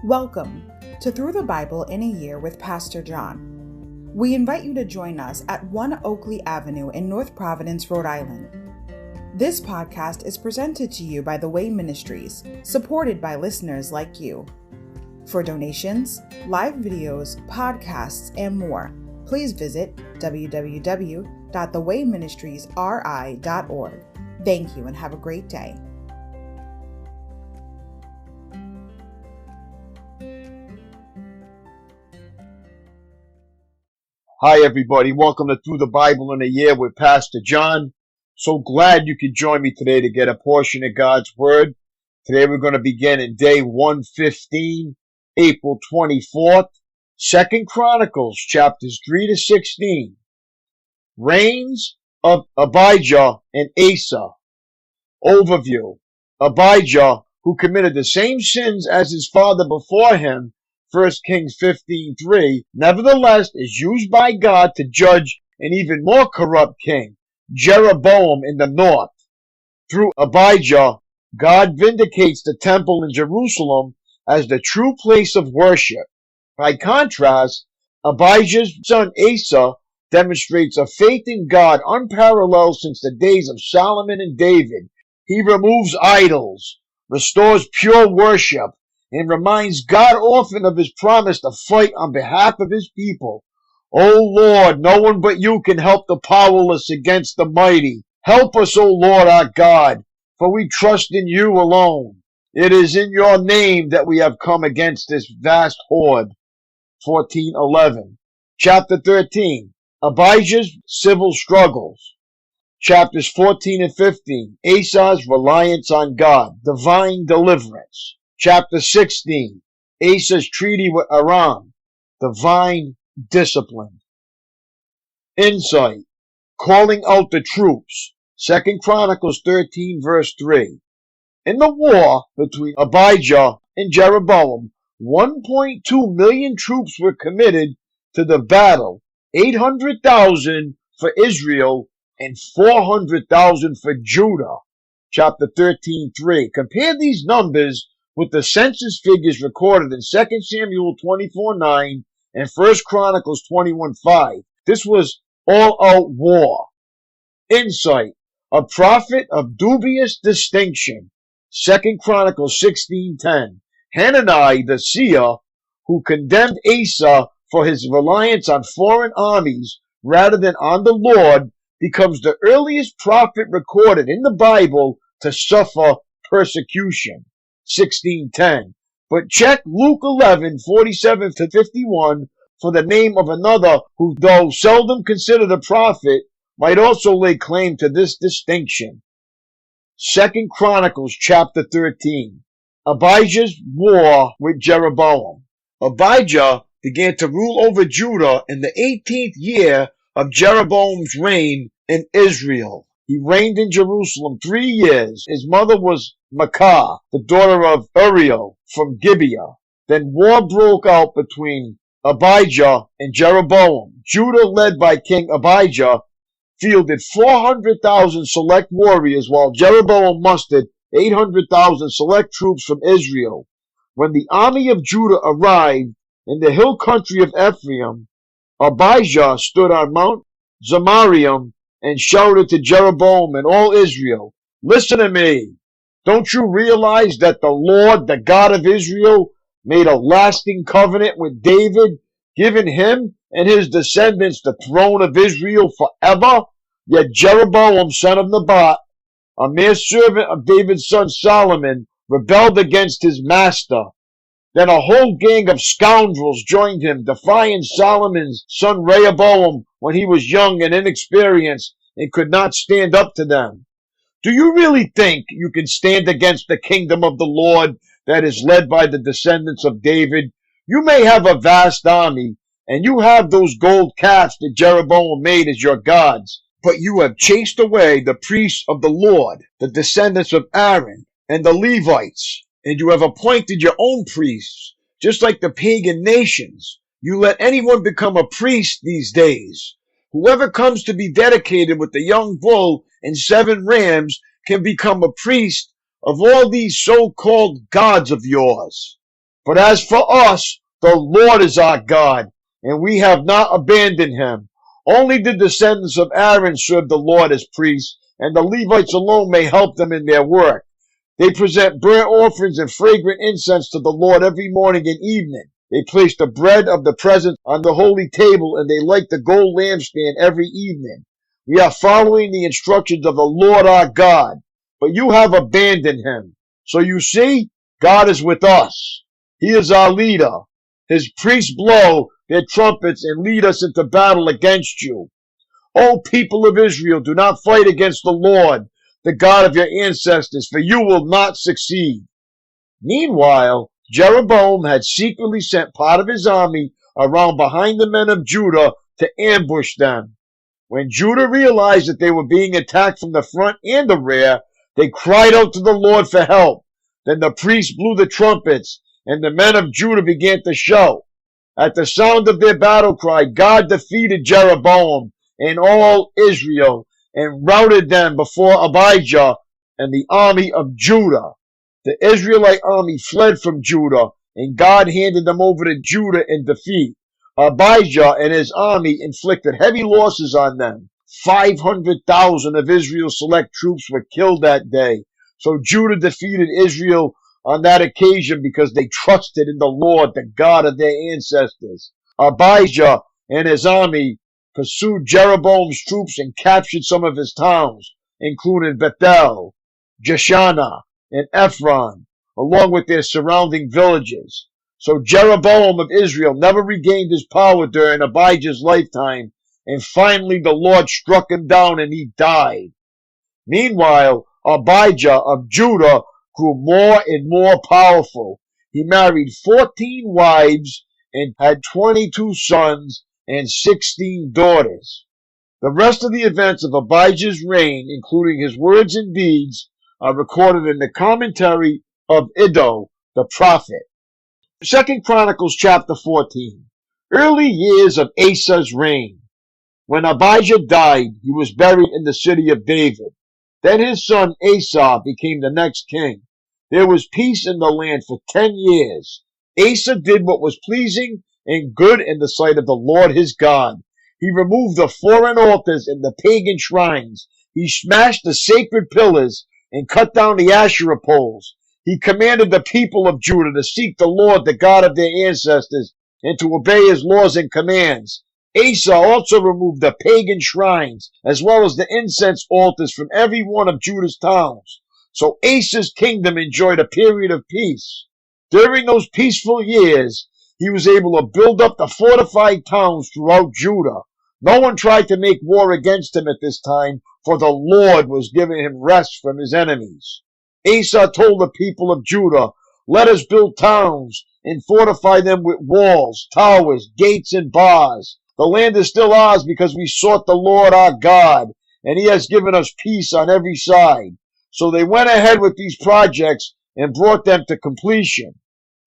Welcome to Through the Bible in a Year with Pastor John. We invite you to join us at 1 Oakleigh Avenue in North Providence, Rhode Island. This podcast is presented to you by The Way Ministries, supported by listeners like you. For donations, live videos, podcasts, and more, please visit www.thewayministriesri.org. Thank you and have a great day. Hi, everybody. Welcome to Through the Bible in a Year with Pastor John. So glad you could join me today to get a portion of God's Word. Today we're going to begin in day 115, April 24th, 2 Chronicles, chapters 3 to 16. Reigns of Abijah and Asa. Overview. Abijah, who committed the same sins as his father before him, 1 Kings 15:3, nevertheless is used by God to judge an even more corrupt king, Jeroboam in the north. Through Abijah, God vindicates the temple in Jerusalem as the true place of worship. By contrast, Abijah's son Asa demonstrates a faith in God unparalleled since the days of Solomon and David. He removes idols, restores pure worship, and reminds God often of his promise to fight on behalf of his people. O Lord, no one but you can help the powerless against the mighty. Help us, O Lord our God, for we trust in you alone. It is in your name that we have come against this vast horde. 14:11. Chapter 13. Abijah's civil struggles. Chapters 14 and 15. Asa's reliance on God, divine deliverance. Chapter 16, Asa's treaty with Aram, divine discipline. Insight, calling out the troops, 2 Chronicles 13 verse 3. In the war between Abijah and Jeroboam, 1.2 million troops were committed to the battle, 800,000 for Israel and 400,000 for Judah. Chapter 13:3. Compare these numbers with the census figures recorded in 2 Samuel 24:9 and 1 Chronicles 21:5. This was all-out war. Insight, a prophet of dubious distinction. 2 Chronicles 16:10. Hanani the seer, who condemned Asa for his reliance on foreign armies rather than on the Lord, becomes the earliest prophet recorded in the Bible to suffer persecution. 16:10. But check Luke 11:47-51 for the name of another who, though seldom considered a prophet, might also lay claim to this distinction. 2 Chronicles chapter 13. Abijah's war with Jeroboam. Abijah began to rule over Judah in the 18th year of Jeroboam's reign in Israel. He reigned in Jerusalem 3 years. His mother was Maacah, the daughter of Uriel from Gibeah. Then war broke out between Abijah and Jeroboam. Judah, led by King Abijah, fielded 400,000 select warriors, while Jeroboam mustered 800,000 select troops from Israel. When the army of Judah arrived in the hill country of Ephraim, Abijah stood on Mount Zemarium and shouted to Jeroboam and all Israel, "Listen to me. Don't you realize that the Lord, the God of Israel, made a lasting covenant with David, giving him and his descendants the throne of Israel forever? Yet Jeroboam, son of Nebat, a mere servant of David's son Solomon, rebelled against his master. Then a whole gang of scoundrels joined him, defying Solomon's son Rehoboam when he was young and inexperienced and could not stand up to them. Do you really think you can stand against the kingdom of the Lord that is led by the descendants of David? You may have a vast army, and you have those gold calves that Jeroboam made as your gods, but you have chased away the priests of the Lord, the descendants of Aaron, and the Levites, and you have appointed your own priests, just like the pagan nations. You let anyone become a priest these days. Whoever comes to be dedicated with the young bull and 7 rams can become a priest of all these so-called gods of yours." But as for us, the Lord is our God, and we have not abandoned him. Only the descendants of Aaron serve the Lord as priests, and the Levites alone may help them in their work. They present burnt offerings and fragrant incense to the Lord every morning and evening. They place the bread of the presence on the holy table, and they light the gold lampstand every evening. We are following the instructions of the Lord our God, but you have abandoned him. So you see, God is with us. He is our leader. His priests blow their trumpets and lead us into battle against you. O people of Israel, do not fight against the Lord, the God of your ancestors, for you will not succeed. Meanwhile, Jeroboam had secretly sent part of his army around behind the men of Judah to ambush them. When Judah realized that they were being attacked from the front and the rear, they cried out to the Lord for help. Then the priests blew the trumpets, and the men of Judah began to shout. At the sound of their battle cry, God defeated Jeroboam and all Israel and routed them before Abijah and the army of Judah. The Israelite army fled from Judah, and God handed them over to Judah in defeat. Abijah and his army inflicted heavy losses on them. 500,000 of Israel's select troops were killed that day. So Judah defeated Israel on that occasion because they trusted in the Lord, the God of their ancestors. Abijah and his army pursued Jeroboam's troops and captured some of his towns, including Bethel, Jeshanah, and Ephron, along with their surrounding villages. So Jeroboam of Israel never regained his power during Abijah's lifetime, and finally the Lord struck him down and he died. Meanwhile, Abijah of Judah grew more and more powerful. He married 14 wives and had 22 sons and 16 daughters. The rest of the events of Abijah's reign, including his words and deeds, are recorded in the commentary of Iddo, the prophet. 2 Chronicles chapter 14. Early years of Asa's reign. When Abijah died, he was buried in the city of David. Then his son Asa became the next king. There was peace in the land for 10 years. Asa did what was pleasing and good in the sight of the Lord his God. He removed the foreign altars and the pagan shrines. He smashed the sacred pillars and cut down the Asherah poles. He commanded the people of Judah to seek the Lord, the God of their ancestors, and to obey his laws and commands. Asa also removed the pagan shrines, as well as the incense altars from every one of Judah's towns. So Asa's kingdom enjoyed a period of peace. During those peaceful years, he was able to build up the fortified towns throughout Judah. No one tried to make war against him at this time, for the Lord was giving him rest from his enemies. Asa told the people of Judah, "Let us build towns and fortify them with walls, towers, gates, and bars. The land is still ours because we sought the Lord our God, and he has given us peace on every side." So they went ahead with these projects and brought them to completion.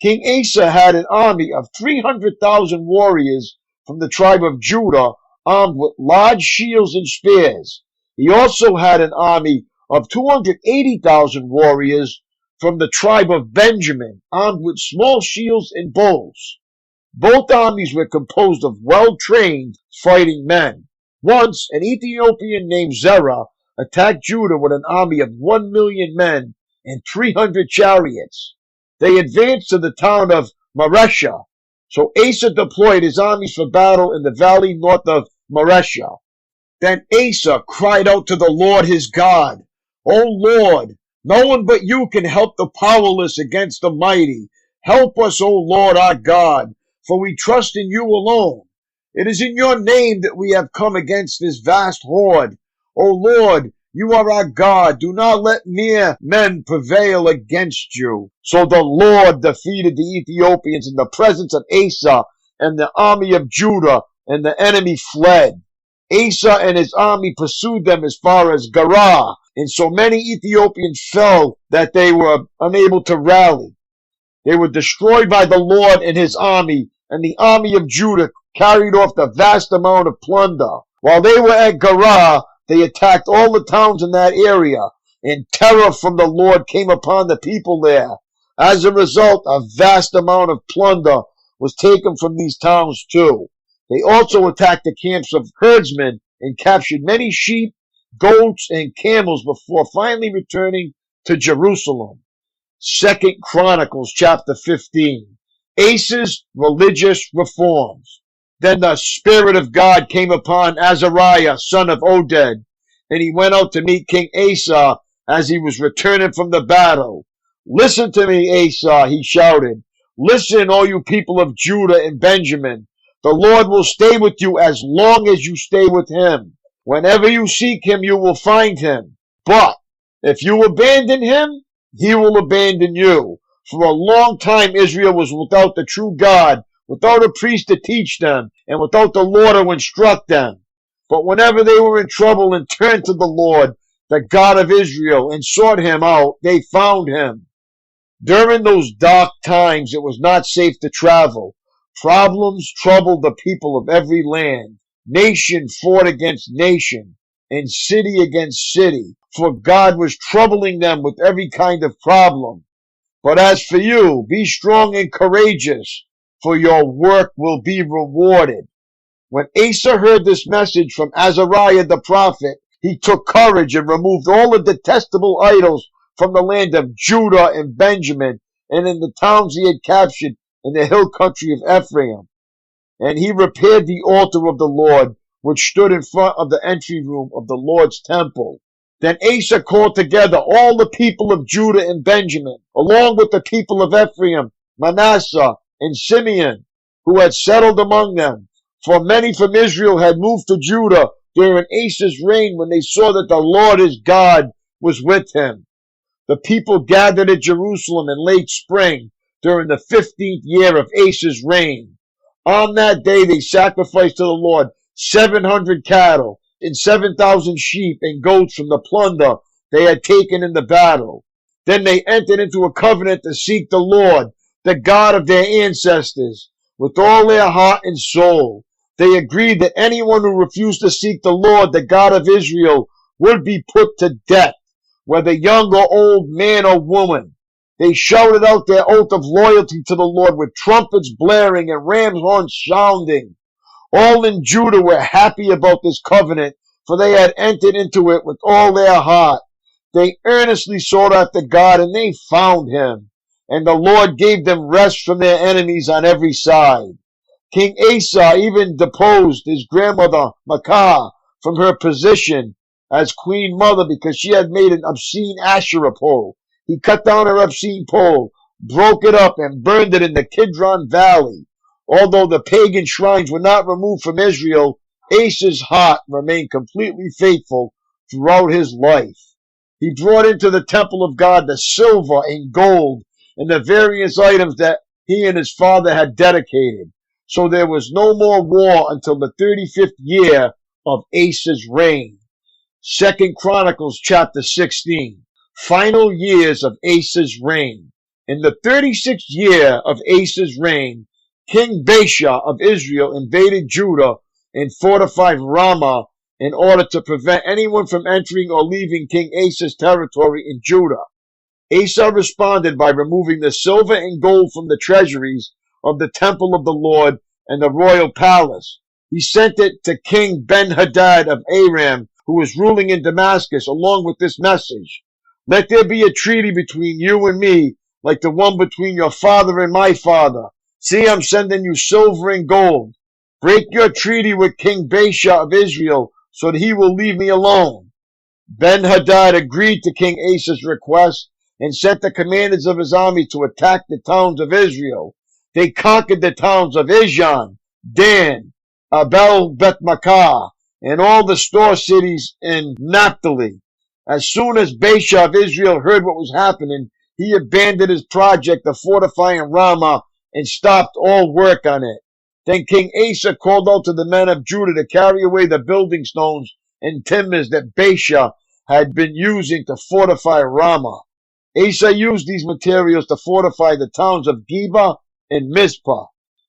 King Asa had an army of 300,000 warriors from the tribe of Judah, armed with large shields and spears. He also had an army of 280,000 warriors from the tribe of Benjamin, armed with small shields and bows. Both armies were composed of well-trained fighting men. Once, an Ethiopian named Zerah attacked Judah with an army of 1 million men and 300 chariots. They advanced to the town of Maresha. So Asa deployed his armies for battle in the valley north of Maresha. Then Asa cried out to the Lord his God, "O Lord, no one but you can help the powerless against the mighty. Help us, O Lord our God, for we trust in you alone. It is in your name that we have come against this vast horde. O Lord, you are our God. Do not let mere men prevail against you." So the Lord defeated the Ethiopians in the presence of Asa and the army of Judah, and the enemy fled. Asa and his army pursued them as far as Gerar, and so many Ethiopians fell that they were unable to rally. They were destroyed by the Lord and his army, and the army of Judah carried off the vast amount of plunder. While they were at Gerar, they attacked all the towns in that area, and terror from the Lord came upon the people there. As a result, a vast amount of plunder was taken from these towns too. They also attacked the camps of herdsmen and captured many sheep, goats, and camels before finally returning to Jerusalem. 2 Chronicles chapter 15. Asa's religious reforms. Then the Spirit of God came upon Azariah, son of Oded, and he went out to meet King Asa as he was returning from the battle. Listen to me, Asa, he shouted. Listen, all you people of Judah and Benjamin. The Lord will stay with you as long as you stay with him. Whenever you seek him, you will find him. But if you abandon him, he will abandon you. For a long time, Israel was without the true God, without a priest to teach them, and without the Lord to instruct them. But whenever they were in trouble and turned to the Lord, the God of Israel, and sought him out, they found him. During those dark times, it was not safe to travel. Problems troubled the people of every land. Nation fought against nation, and city against city, for God was troubling them with every kind of problem. But as for you, be strong and courageous, for your work will be rewarded. When Asa heard this message from Azariah the prophet, he took courage and removed all the detestable idols from the land of Judah and Benjamin, and in the towns he had captured in the hill country of Ephraim. And he repaired the altar of the Lord, which stood in front of the entry room of the Lord's temple. Then Asa called together all the people of Judah and Benjamin, along with the people of Ephraim, Manasseh, and Simeon, who had settled among them. For many from Israel had moved to Judah during Asa's reign when they saw that the Lord his God was with him. The people gathered at Jerusalem in late spring during the 15th year of Asa's reign. On that day they sacrificed to the Lord 700 cattle and 7,000 sheep and goats from the plunder they had taken in the battle. Then they entered into a covenant to seek the Lord, the God of their ancestors, with all their heart and soul. They agreed that anyone who refused to seek the Lord, the God of Israel, would be put to death, whether young or old, man or woman. They shouted out their oath of loyalty to the Lord with trumpets blaring and ram's horns sounding. All in Judah were happy about this covenant, for they had entered into it with all their heart. They earnestly sought after God, and they found him. And the Lord gave them rest from their enemies on every side. King Asa even deposed his grandmother Maacah from her position as queen mother because she had made an obscene Asherah pole. He cut down her obscene pole, broke it up, and burned it in the Kidron Valley. Although the pagan shrines were not removed from Israel, Asa's heart remained completely faithful throughout his life. He brought into the temple of God the silver and gold and the various items that he and his father had dedicated. So there was no more war until the 35th year of Asa's reign. 2 Chronicles chapter 16. Final years of Asa's reign. In the 36th year of Asa's reign, King Baasha of Israel invaded Judah and fortified Ramah in order to prevent anyone from entering or leaving King Asa's territory in Judah. Asa responded by removing the silver and gold from the treasuries of the temple of the Lord and the royal palace. He sent it to King Ben-Hadad of Aram, who was ruling in Damascus, along with this message: Let there be a treaty between you and me, like the one between your father and my father. See, I'm sending you silver and gold. Break your treaty with King Baasha of Israel, so that he will leave me alone. Ben-Hadad agreed to King Asa's request and sent the commanders of his army to attack the towns of Israel. They conquered the towns of Ijon, Dan, Abel Beth-Maacah, and all the store cities in Naphtali. As soon as Baasha of Israel heard what was happening, he abandoned his project of fortifying Ramah and stopped all work on it. Then King Asa called out to the men of Judah to carry away the building stones and timbers that Baasha had been using to fortify Ramah. Asa used these materials to fortify the towns of Geba and Mizpah.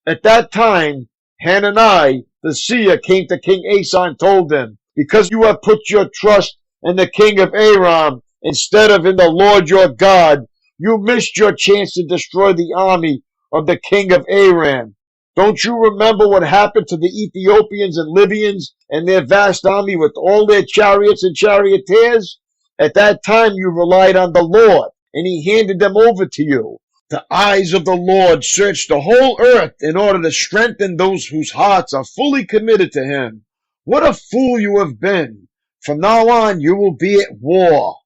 At that time, Hanani, the seer, came to King Asa and told him, Because you have put your trust in the king of Aram instead of in the Lord your God, You missed your chance to destroy the army of the king of Aram. Don't you remember what happened to the Ethiopians and Libyans and their vast army with all their chariots and charioteers? At that time you relied on the Lord, and he handed them over to you. The eyes of the Lord search the whole earth in order to strengthen those whose hearts are fully committed to him. What a fool you have been! From now on you will be at war.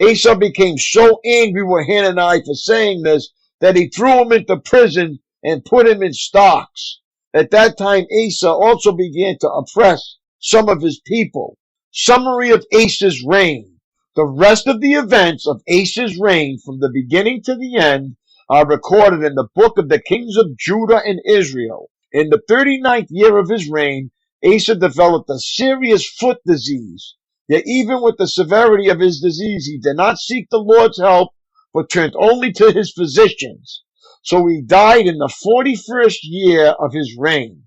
Asa became so angry with Hanani for saying this that he threw him into prison and put him in stocks. At that time Asa also began to oppress some of his people. Summary of Asa's reign. The rest of the events of Asa's reign from the beginning to the end are recorded in the book of the kings of Judah and Israel. In the 39th year of his reign, Asa developed a serious foot disease. Yet even with the severity of his disease, he did not seek the Lord's help, but turned only to his physicians. So he died in the 41st year of his reign.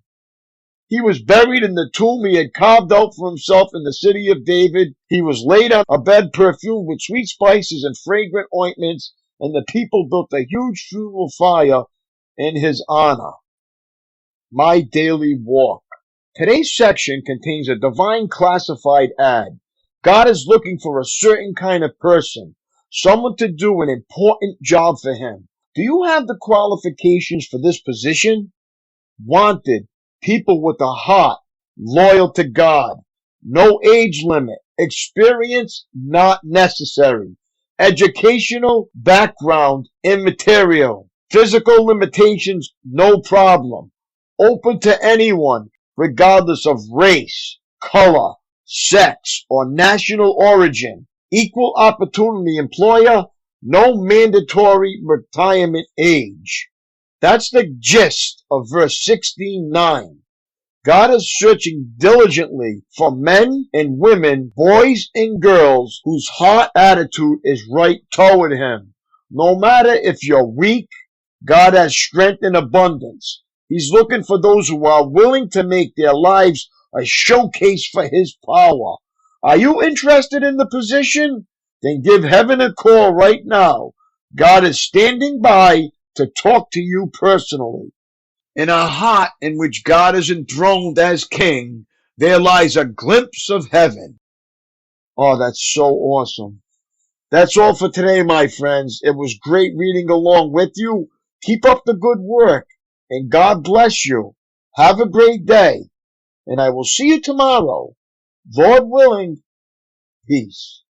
He was buried in the tomb he had carved out for himself in the city of David. He was laid on a bed perfumed with sweet spices and fragrant ointments, and the people built a huge funeral fire in his honor. My daily walk. Today's section contains a divine classified ad. God is looking for a certain kind of person, someone to do an important job for him. Do you have the qualifications for this position? Wanted, people with a heart, loyal to God, no age limit, experience not necessary, educational background immaterial, physical limitations no problem, open to anyone regardless of race, color, sex, or national origin, equal opportunity employer, no mandatory retirement age. That's the gist of verse 16:9. God is searching diligently for men and women, boys and girls, whose heart attitude is right toward him. No matter if you're weak, God has strength in abundance. He's looking for those who are willing to make their lives a showcase for his power. Are you interested in the position? Then give heaven a call right now. God is standing by to talk to you personally. In a heart in which God is enthroned as king, there lies a glimpse of heaven. Oh, that's so awesome. That's all for today, my friends. It was great reading along with you. Keep up the good work, and God bless you. Have a great day, and I will see you tomorrow. Lord willing, peace.